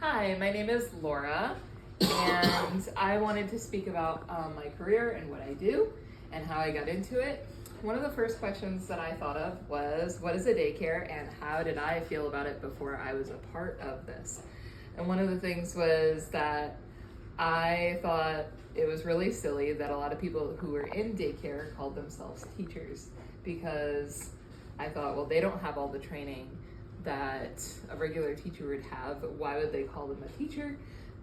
Hi, my name is Laura, and I wanted to speak about my career and what I do and how I got into it. One of the first questions that I thought of was, what is a daycare and how did I feel about it before I was a part of this? And one of the things was that I thought it was really silly that a lot of people who were in daycare called themselves teachers, because I thought, well, they don't have all the training that a regular teacher would have. Why would they call them a teacher?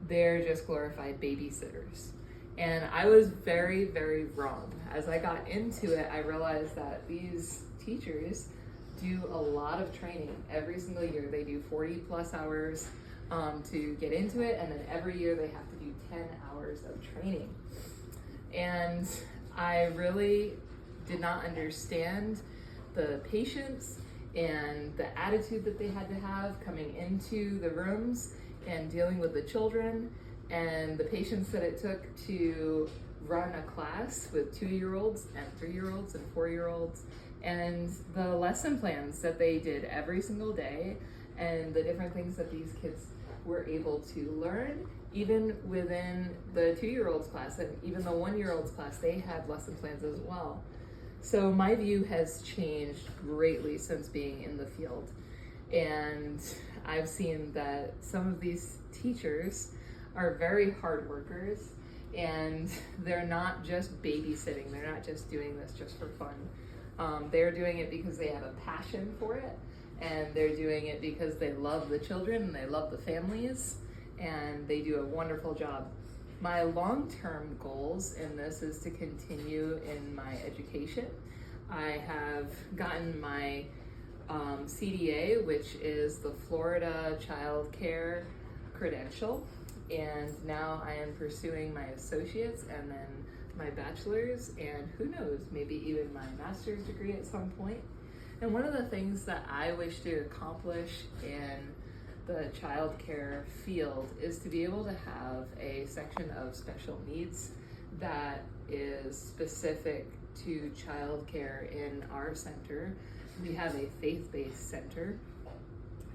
They're just glorified babysitters. And I was very, very wrong. As I got into it, I realized that these teachers do a lot of training every single year. They do 40 plus hours to get into it, and then every year they have to do 10 hours of training. And I really did not understand the patience and the attitude that they had to have coming into the rooms and dealing with the children, and the patience that it took to run a class with 2-year-olds and 3-year-olds and 4-year-olds, and the lesson plans that they did every single day, and the different things that these kids were able to learn. Even within the 2-year-olds class and even the 1-year-olds class, they had lesson plans as well. So my view has changed greatly since being in the field. And I've seen that some of these teachers are very hard workers, and they're not just babysitting. They're not just doing this just for fun. They're doing it because they have a passion for it, and they're doing it because they love the children and they love the families, and they do a wonderful job. My long-term goals in this is to continue in my education. I have gotten my CDA, which is the Florida Child Care credential, and now I am pursuing my associates and then my bachelor's, and who knows, maybe even my master's degree at some point. And one of the things that I wish to accomplish in the child care field is to be able to have a section of special needs that is specific to child care in our center. We have a faith-based center,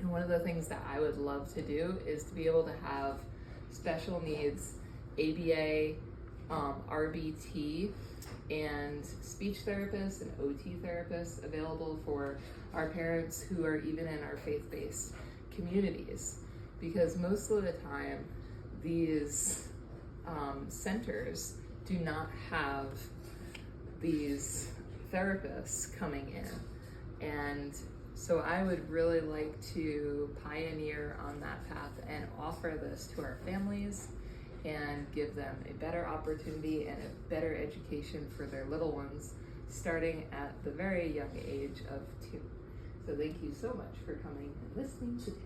and one of the things that I would love to do is to be able to have special needs, ABA, RBT, and speech therapists and OT therapists available for our parents who are even in our faith-based communities, because most of the time these centers do not have these therapists coming in. And so I would really like to pioneer on that path and offer this to our families and give them a better opportunity and a better education for their little ones, starting at the very young age of 2. So thank you so much for coming and listening today.